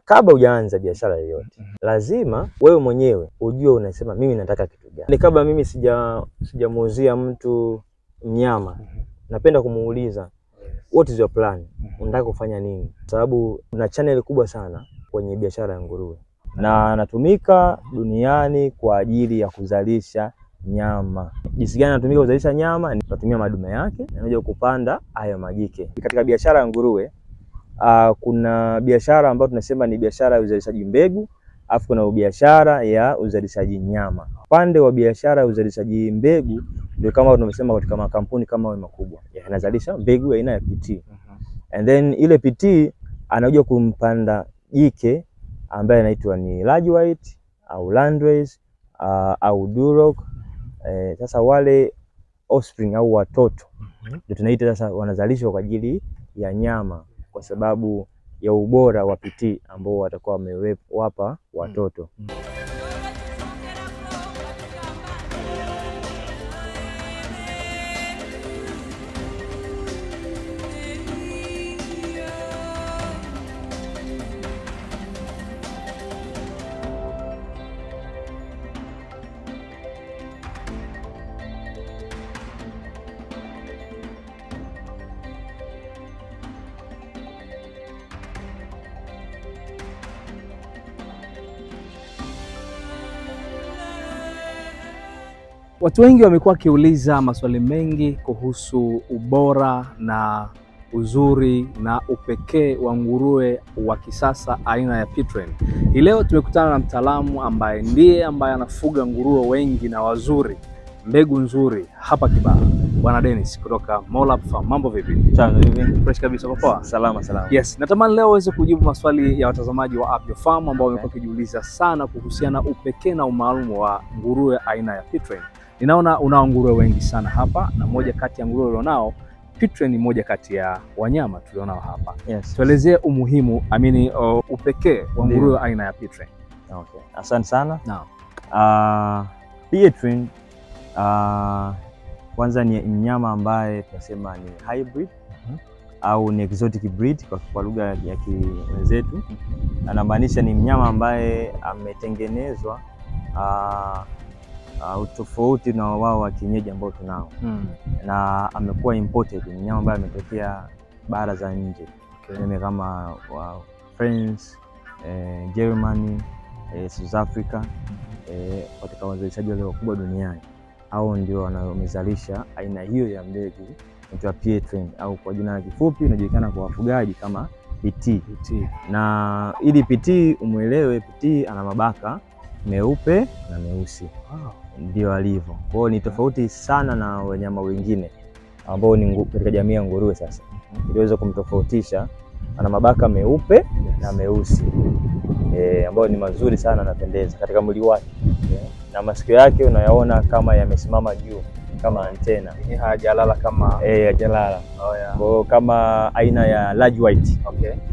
Kabla hujaanza biashara yoyote, lazima wewe mwenyewe ujue unasema mimi nataka kitu gani. Ni kabla mimi sijamuuzia mtu mnyama, napenda kumuuliza what is your plan? Unataka kufanya nini? Sababu kuna channel kubwa sana kwenye biashara ya nguruwe. Na natumika duniani kwa ajili ya kuzalisha nyama. Jinsi gani natumika kuzalisha nyama? Natumia madume yake yanakuja kupanda haya majike. Katika biashara ya nguruwe kuna biashara ambayo tunasema ni biashara ya uzalishaji mbegu, afu kuna biashara ya uzalishaji nyama. Upande wa biashara ya uzalishaji mbegu ndio kama tunasema katika makampuni kama wale makubwa yanazalisha mbegu aina ya PT. And then ile PT anakuja kumpanda jike ambaye anaitwa ni large white au landrace au duroc. Sasa wale offspring au watoto ndio tunaita sasa wanazalishwa kwa ajili ya nyama, kwa sababu ya ubora wa PT ambao watakuwa wamewapa watoto. Watu wengi wamekuwa wakiuliza maswali mengi kuhusu ubora na uzuri na upekee wa nguruwe wa kisasa aina ya P-Train. Hii leo tumekutana na mtaalamu ambaye anafuga nguruwe wengi na wazuri, mbegu nzuri hapa Kibaha. Bwana Dennis kutoka Mollab Farm. Mambo vipi? Sawa, vipi? Fresh kabisa, poa. Salama. Yes, natamani leo uweze kujibu maswali ya watazamaji wa Up Your Farm ambao wamekuwa wakijiuliza sana kuhusiana na upekee na umaalumu wa nguruwe aina ya P-Train. Ninaona unao nguruwe wengi sana hapa, na moja kati ya nguruwe ulionao P-Train ni moja kati ya wanyama tulionao hapa. Yes. Tuelezee umuhimu, upekee wa nguruwe aina ya P-Train. Okay. Asante sana. Naam. P-Train kwanza ni mnyama ambaye tunasema ni hybrid au ni exotic breed kwa lugha ya kiwenzetu. Anamaanisha ni mnyama ambaye ametengenezwa utofauti na wao wa kienyeji ambao tunao. Na amekuwa imported, ni mnyama ambaye ametokea bara za nje. Kama France, Germany, South Africa, katika wazalishaji wale wakubwa duniani. Hao ndio wamezalisha aina hiyo ya mbegu inaitwa P-Train, au kwa jina la kifupi inajulikana kwa wafugaji kama PT. Na ili PT umuelewe, PT ana mabaka meupe na meusi. Ndio alivyo. Kwa hiyo ni tofauti sana na wanyama wengine ambao ni katika jamii ya nguruwe. Sasa iliweza kumtofautisha, ana mabaka meupe na meusi ambao ni mazuri sana, anapendeza katika mwili wake. Na masikio yake unayaona kama yamesimama juu kama antena. Hajalala kama hajalala. Kwa kama aina ya large white.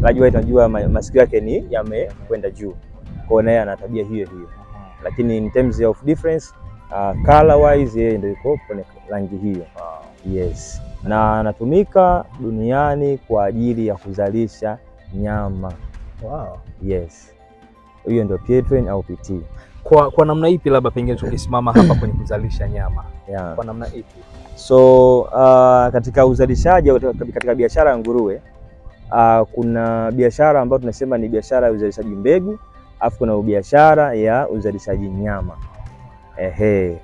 Large white unajua masikio yake ni yamekwenda juu. Kwa naye ana tabia hiyo. Lakini in terms of difference, color wise yeye ndio yuko kwenye rangi hiyo. Yes. Na anatumika duniani kwa ajili ya kuzalisha nyama. Yes. Hiyo ndio P-Train au PT. Kwa namna ipi labda pengine tukisimama hapa kwenye kuzalisha nyama? Kwa namna ipi? So katika uzalishaji katika biashara ya nguruwe kuna biashara ambayo tunasema ni biashara ya uzalishaji mbegu, afu kuna biashara ya uzalishaji nyama.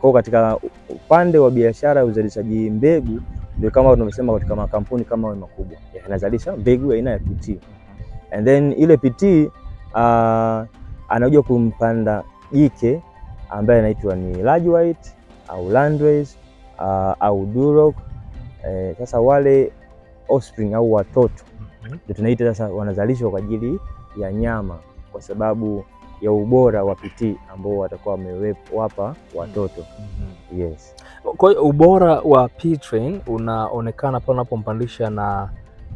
Kwa katika upande wa biashara ya uzalishaji mbegu ndio kama tunasema katika makampuni kama wale makubwa yanazalisha mbegu aina ya PT. And then ile PT anakuja kumpanda jike ambaye anaitwa ni large white au landrace au duroc. Sasa wale offspring au watoto ndio tunaita sasa wanazalishwa kwa ajili ya nyama, kwa sababu ya ubora wa PT ambao watakuwa wamewapa watoto. Yes. Kwa hiyo ubora wa P-Train unaonekana pale unapompandisha na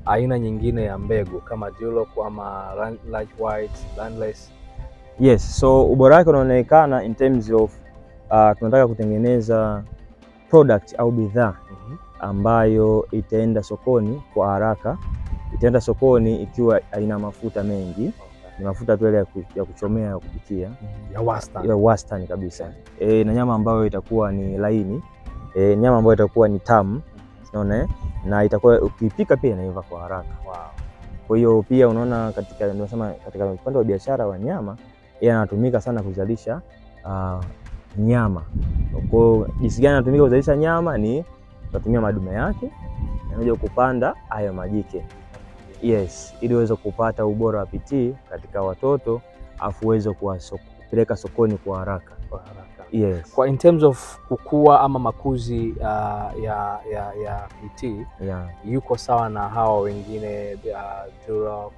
aina nyingine ya mbegu kama duroc ama large white, landrace. Yes, so ubora wake unaonekana in terms of tunataka kutengeneza product au bidhaa ambayo itaenda sokoni kwa haraka. Itaenda sokoni ikiwa haina mafuta mengi, Ni mafuta tu ile ya kuchomea ya kupikia. Ya wastani kabisa. Na nyama ambayo itakuwa ni laini. Nyama ambayo itakuwa ni tamu. Unaona na itakuwa ukipika pia inaiva kwa haraka. Wow. Kwa hiyo pia unaona katika upande wa biashara wa nyama yanatumika sana kuzalisha nyama. Kwa jinsi gani anatumika kuzalisha nyama ni tunatumia madume yake yanakuja kupanda hayo majike. Yes, ili uweze kupata ubora wa PT katika watoto afu uweze kupeleka sokoni kwa haraka. Yes. Kwa in terms of kukua ama makuzi ya PT yuko sawa na hawa wengine Duroc,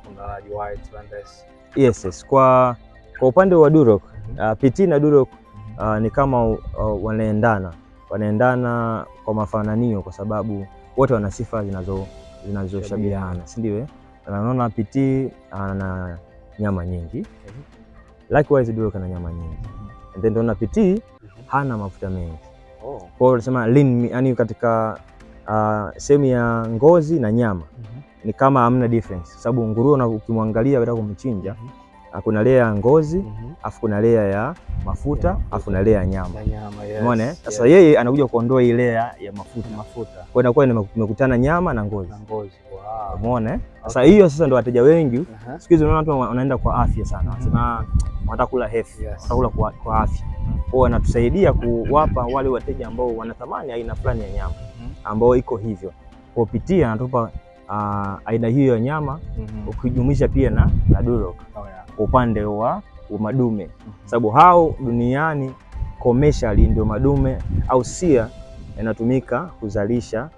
White, Landes? Yes. Kwa upande wa Duroc, PT na Duroc ni kama wanaendana kwa mafananio kwa sababu wote wana sifa zinazoshabihiana, si ndio? Unaona PT ana nyama nyingi. Likewise Duroc ana nyama nyingi. And then unaona PT hana mafuta mengi. Kwa hiyo tunasema lean, yani katika sehemu ya ngozi na nyama ni kama hamna difference. Sababu nguruwe ukimwangalia baada kumchinja kuna layer ya ngozi, afu kuna layer ya mafuta, afu kuna layer ya nyama. Umeona? Sasa yeye anakuja kuondoa ile layer ya mafuta. Kwa inakuwa imekutana nyama na ngozi. Wow. Umeona? Sasa hiyo sasa ndio wateja wengi siku hizi unaona watu wanaenda kwa afya sana. Wanasema wanataka kula healthy, wanataka kula kwa afya. Kwa hiyo anatusaidia kuwapa wale wateja ambao wanatamani aina fulani ya nyama ambao iko hivyo. Kwa PT anatupa aina hiyo ya nyama ukijumuisha pia na Duroc. Kwa upande wa madume. Sababu hao duniani commercially ndio madume au sia yanatumika kuzalisha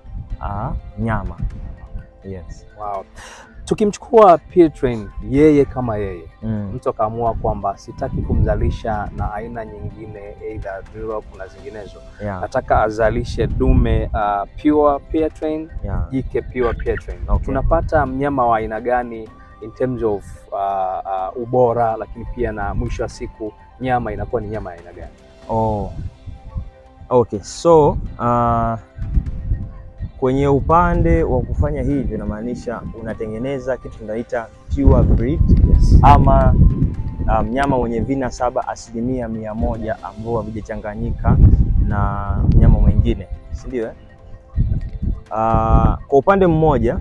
nyama. Yes. Wow. Tukimchukua Pietrain yeye kama yeye, mtu akaamua kwamba sitaki kumzalisha na aina nyingine either Duroc na zinginezo. Nataka azalishe dume pure Pietrain, jike pure Pietrain. Tunapata mnyama wa aina gani in terms of ubora, lakini pia na mwisho wa siku nyama inakuwa ni nyama ya aina gani? Okay. So kwenye upande wa kufanya hivi inamaanisha unatengeneza kitu tunaita pure breed. Ama mnyama mwenye vinasaba 100% ambao havijachanganyika na mnyama mwingine, si ndio? Kwa upande mmoja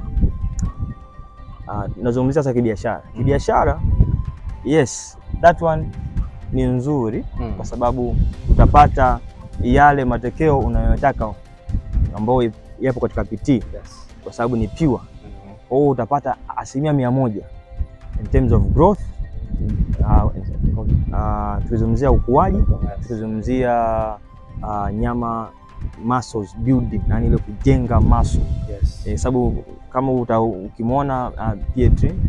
nazungumzia sasa kibiashara. Kibiashara, yes, that one ni nzuri kwa sababu utapata yale matokeo unayotaka ambao yapo katika PT kwa sababu ni pure. Kwa hiyo utapata 100% in terms of growth. Tukizungumzia ukuaji, tukizungumzia nyama muscles building, yani ile kujenga muscle. Sababu kama ukimwona Pietrain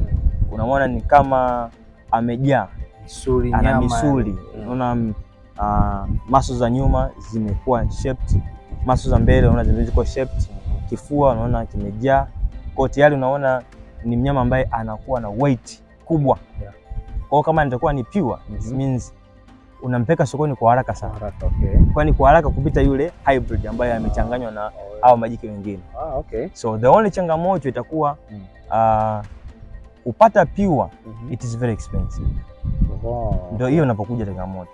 unamwona ni kama amejaa misuli, ana misuli. Unaona muscles za nyuma zimekuwa shaped, muscles za mbele unaona ziko shaped, kifua unaona kimejaa. Kwa tayari unaona ni mnyama ambaye anakuwa na weight kubwa. Kwa kama nitakuwa ni pure, it means unampeka sokoni kwa haraka sana. Kwani kwa haraka kupita yule hybrid ambaye amechanganywa na hao majike wengine. So the only changamoto itakuwa kupata pure, it is very expensive. Ndio hiyo unapokuja changamoto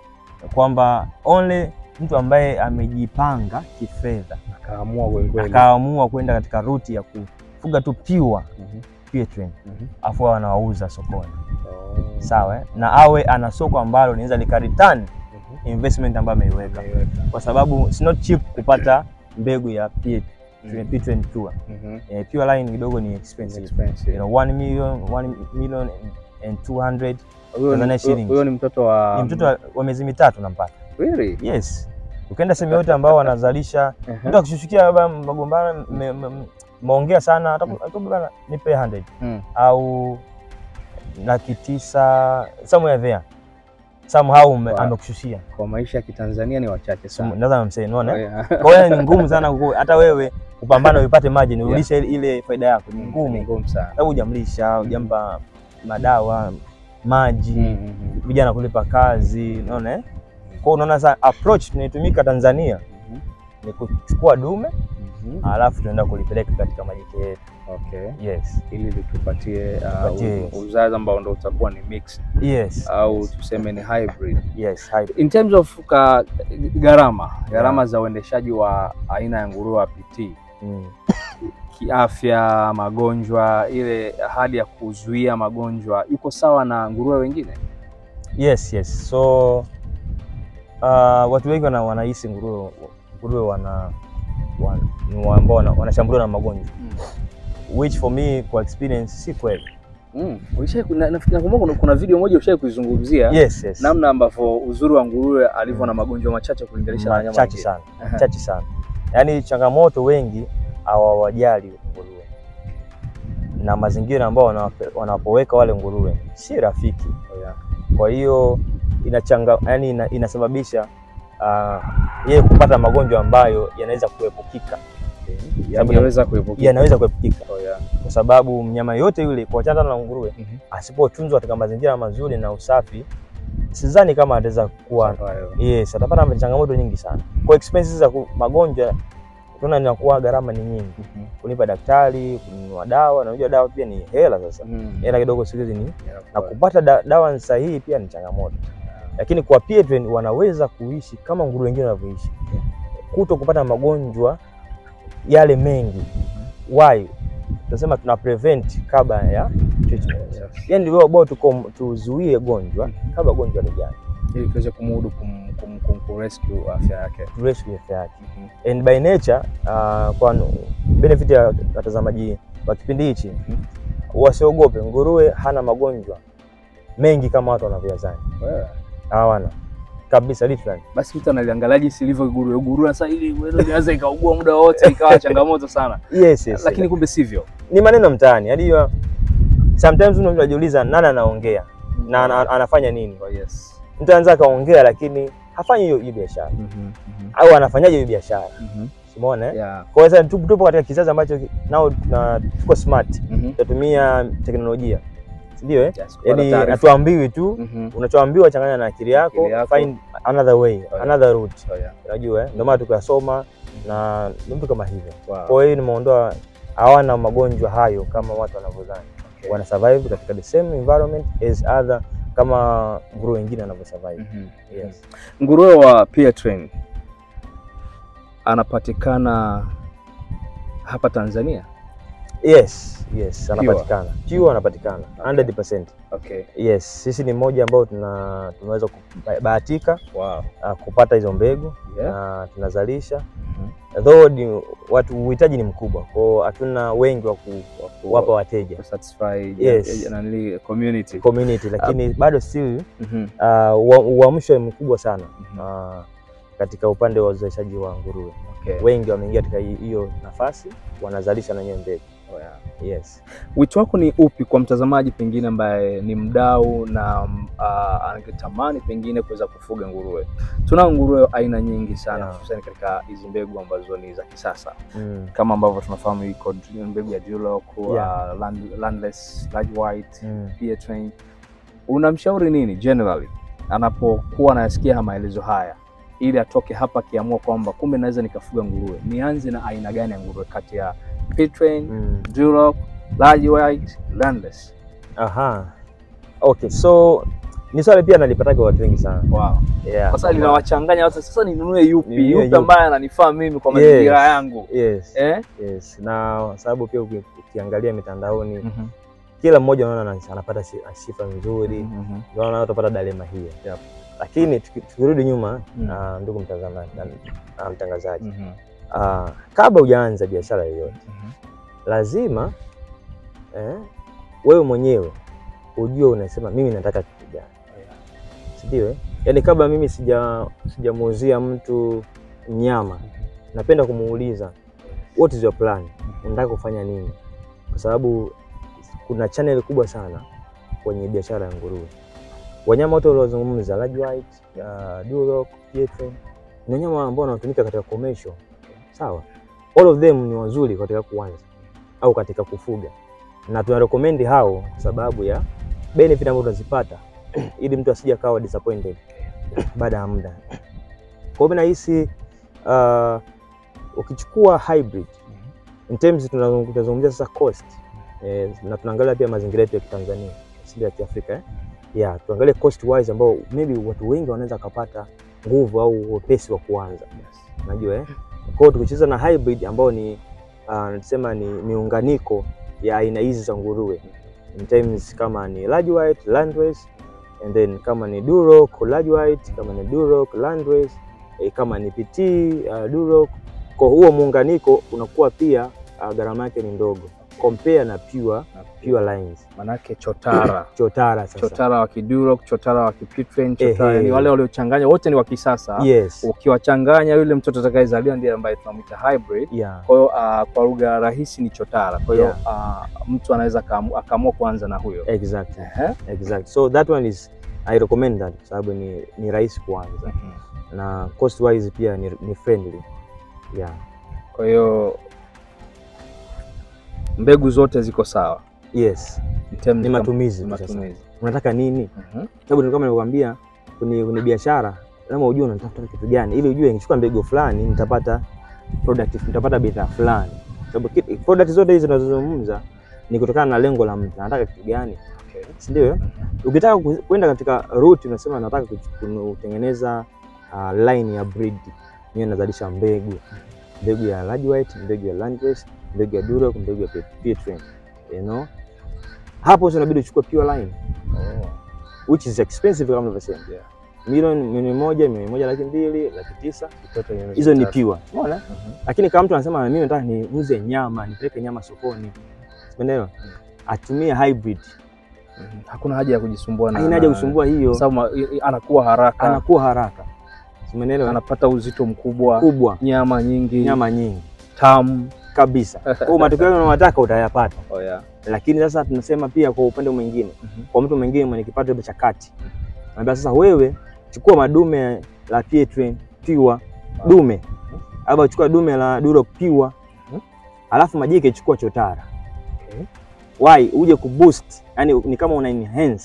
kwamba only mtu ambaye amejipanga kifedha akaamua kwenda katika route ya kufuga tu pure Pietrain afu anawauza sokoni. Sawa, na awe ana soko ambalo linaweza likareturn investment ambayo ameiweka, kwa sababu it's not cheap kupata mbegu ya Pietrain pure. Pure line kidogo ni expensive. You know, 1,200,000 Tanzania shillings. Huyo ni mtoto wa miezi mitatu nampata. Really? Yes. Ukienda sehemu yote ambao wanazalisha mtu akishushukia baba magombana maongea sana atakubana nipe 100 au 900 somewhere there. Somehow amekushushia. Kwa maisha ya Kitanzania ni wachache sana. Naweza msema unaona? Kwa hiyo ni ngumu sana hata wewe kupambana upate margin urudishe ile faida yako. Ni ngumu sana. Sababu hujamlisha, hujampa madawa, maji, vijana kulipa kazi, unaona Kwa unaona sasa approach tunaitumika Tanzania ni kuchukua dume alafu tunaenda kulipeleka katika majike yetu. Okay. Yes. Ili litupatie uzazi ambao ndo utakuwa ni mixed. Yes. Au tuseme ni hybrid. Yes, hybrid. In terms of gharama za uendeshaji wa aina ya nguruwe wa PT. Kiafya, magonjwa, ile hali ya kuzuia magonjwa iko sawa na nguruwe wengine? Yes. So watu wengi wanahisi nguruwe ambao wanashambuliwa na magonjwa. Which for me, kwa experience, si kweli. Nakumbuka kuna video moja ushawahi kuizungumzia. Yes. Namna ambavyo uzuri wa nguruwe alivyo na magonjwa machache kulinganisha na wanyama wengine. Chache sana. Yaani changamoto wengi hawawajali nguruwe. Na mazingira ambao wanapoweka wale nguruwe si rafiki. Kwa hiyo inasababisha yeye kupata magonjwa ambayo yanaweza kuepukika. Yanaweza kuepukika. Kwa sababu mnyama yote yule kwa chana na nguruwe asipotunzwa katika mazingira mazuri na usafi, sidhani kama ataweza kuwa atapata changamoto nyingi sana. Kwa expenses za magonjwa tunaona inakuwa gharama ni nyingi. Kulipa daktari, kununua dawa, na unajua dawa pia ni hela sasa. Hela kidogo siku hizi ni na kupata dawa sahihi pia ni changamoto. Lakini kwa Pietren wanaweza kuishi kama nguruwe wengine wanavyoishi. Kuto kupata magonjwa yale mengi. Why? Tunasema tuna prevent kabla ya treatment. Yaani ndio bora tuzuie gonjwa kabla gonjwa lijaje. Ili tuweze kumudu rescue afya yake. And by nature, kwa benefit ya watazamaji wa kipindi hichi, wasiogope, nguruwe hana magonjwa mengi kama watu wanavyodhani. Hawana kabisa literally. Basi mtu analiangalia jinsi ilivyo nguruwe sasa, ili wewe unaweza ikaugua muda wote ikawa changamoto sana. Yes. Lakini kumbe sivyo. Ni maneno mtaani. Yaani sometimes mtu anajiuliza nani anaongea na anafanya nini? Mtu anaanza kaongea lakini hafanyi hiyo biashara. Au anafanyaje hiyo biashara? Umeona Kwa hiyo tupo katika kizazi ambacho nao tuko smart. Tunatumia teknolojia. Ndio yaani atuambiwi tu, unachoambiwa changanya na akili yako, find another way, another route. Unajua ndio maana tukasoma na mtu kama hivyo. Kwa hiyo nimeondoa hawana magonjwa hayo kama watu wanavyodhani. Wana survive katika the same environment as other kama nguruwe wengine wanavyosurvive. Yes. Nguruwe wa Pietren anapatikana hapa Tanzania? Yes, anapatikana. Anapatikana 100%. Yes, sisi ni mmoja ambao tunaweza kubahatika kupata hizo mbegu na tunazalisha. Though watu uhitaji ni mkubwa, kwa hatuna wengi wa kuwapa wateja. Satisfy community, lakini bado still uamsho mkubwa sana katika upande wa uzalishaji wa nguruwe. Wengi wameingia katika hiyo nafasi, wanazalisha na mbegu. Yes. Wito wako ni upi kwa mtazamaji pengine ambaye ni mdau na angetamani pengine kuweza kufuga nguruwe? Tuna nguruwe aina nyingi sana, hususan katika hizi mbegu ambazo ni za kisasa. Kama ambavyo tunafahamu iko mbegu ya Duroc, Landless, Large White, Pietren. Unamshauri nini generally anapokuwa anasikia maelezo haya, ili atoke hapa kiamua kwamba kumbe naweza nikafuga nguruwe? Nianze na aina gani ya nguruwe kati ya Pietren, Duroc, Large White, Landless? Okay, so ni swali pia nalipata watu wengi sana. Sasa linawachanganya watu, sasa ninunue yupi ambaye ananifaa mimi kwa mazingira yangu? Yes. Na sababu pia ukiangalia mitandaoni kila mmoja anaona anapata sifa nzuri, ndio anaona utapata dilema hiyo. Lakini tukirudi nyuma, ndugu mtazamaji na mtangazaji, kabla hujaanza biashara yoyote, lazima wewe mwenyewe ujue unasema mimi nataka kitu gani. Ndio yaani kabla mimi sijamuuzia mtu mnyama, napenda kumuuliza what is your plan? Unataka kufanya nini? Kwa sababu kuna channel kubwa sana kwenye biashara ya nguruwe. Wanyama wote waliozungumza, Large White, Duroc, Pietren, ni wanyama ambao wanatumika katika commercial. Sawa? All of them ni wazuri katika kuanza au katika kufuga. Na tuna recommend hao kwa sababu ya benefit ambazo tunazipata ili mtu asije akawa disappointed baada ya muda. Kwa hiyo nahisi ukichukua hybrid in terms tunazungumzia sasa cost, na tunaangalia pia mazingira yetu ya Tanzania, sio ya Afrika tuangalie cost wise ambao maybe watu wengi wanaweza kupata nguvu au upesi wa kuanza. Unajua Kwa hiyo tukicheza na hybrid ambao ni nasema ni miunganiko ya aina hizi za nguruwe in terms kama ni large white, landrace, and then kama ni Duroc large white, kama ni Duroc landrace, kama ni PT Duroc. Kwa huo muunganiko unakuwa pia gharama yake ni ndogo compare na pure lines. Manake chotara sasa. Chotara wa Duroc, chotara wa Pittrain, chotara yani wale waliochanganya wote ni wa kisasa. Ukiwachanganya yule mtoto atakayezaliwa ndiye ambaye tunamuita hybrid. Kwa hiyo kwa lugha rahisi ni chotara. Kwa hiyo mtu anaweza akaamua kuanza na huyo. Exactly. So that one is I recommend that kwa sababu ni rahisi kuanza. Na cost wise pia ni friendly. Kwa hiyo mbegu zote ziko sawa. Yes. Ni matumizi. Unataka nini? Sababu kama nilikwambia kwenye biashara lazima ujue unatafuta kitu gani ili ujue nikichukua mbegu fulani nitapata bidhaa fulani. Sababu product zote hizi tunazozungumza ni kutokana na lengo la mtu. Anataka kitu gani? Si ndio? Ukitaka kwenda katika route unasema nataka kutengeneza line ya breed. Mimi nazalisha mbegu ya large white, mbegu ya landrace, mbegu ya Duroc, mbegu ya Pittrain. Hapo unabidi uchukue pure line. Which is expensive kama nilivyosema. Milioni 1.2 1,900,000. Hizo ni pure. Unaona? Lakini kama mtu anasema mimi nataka niuze nyama, nipeleke nyama sokoni. Umeelewa? Atumie hybrid. Hakuna haja ya kujisumbua haina haja kusumbua hiyo. Sababu anakuwa haraka. Umeelewa? Anapata uzito mkubwa. Nyama nyingi. Tamu kabisa. Kwa matokeo unayotaka utayapata. Lakini sasa tunasema pia kwa upande mwingine, kwa mtu mwingine mwenye kipato cha kati. Anambia sasa wewe chukua madume la Pittrain pure dume. Au chukua dume la Duroc pure. Alafu majike chukua chotara. Why? Uje kuboost. Yani ni kama una enhance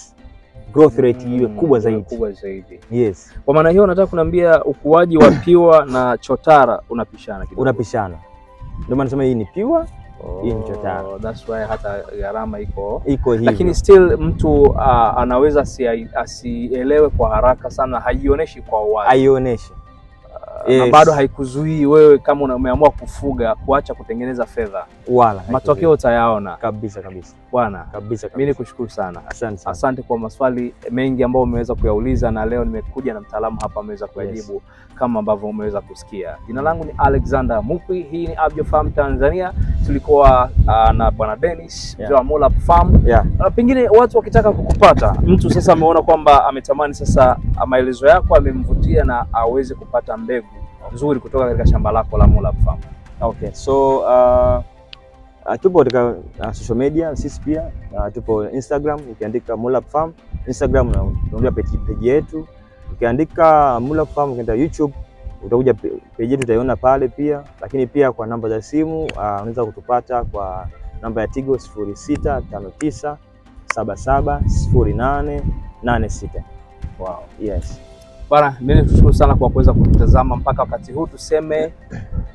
growth rate iwe kubwa zaidi. Yes. Kwa maana hiyo nataka kuniambia ukuaji wa pure na chotara unapishana kidogo. Unapishana. Ndio maana nasema hii ni pure, hii ni chotara. That's why hata gharama iko hivyo. Lakini still mtu anaweza asielewe kwa haraka sana, haionyeshi kwa wazi. Haionyeshi. Na bado haikuzuii wewe kama umeamua kufuga kuacha kutengeneza fedha. Wala matokeo utayaona kabisa bwana. Kabisa. Mimi nikushukuru sana. Asante kwa maswali mengi ambayo umeweza kuyauliza, na leo nimekuja na mtaalamu hapa ameweza kuyajibu kama ambavyo umeweza kusikia. Jina langu ni Alexander Mukwi, hii ni AbjoFarm Tanzania. Tulikuwa na bwana Dennis wa Mulap Farm. Pengine watu wakitaka kukupata, mtu sasa ameona kwamba ametamani sasa maelezo yako amemvutia na aweze kupata mbegu nzuri kutoka katika shamba lako la Mulap Farm. So tupo katika social media, sisi pia tupo Instagram, ukiandika Mulap Farm Instagram na unaona page yetu. Ukiandika Mulap Farm ukienda YouTube utakuja page yetu, utaiona pale pia. Lakini pia kwa namba za simu unaweza kutupata kwa namba ya Tigo 0659770886. Yes. Bwana, mimi nikushukuru sana kwa kuweza kutazama mpaka wakati huu. Tuseme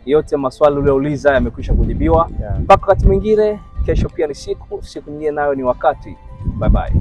yote maswali uliyouliza yamekwisha kujibiwa. Mpaka wakati mwingine, kesho pia ni siku nyingine nayo ni wakati. Bye bye.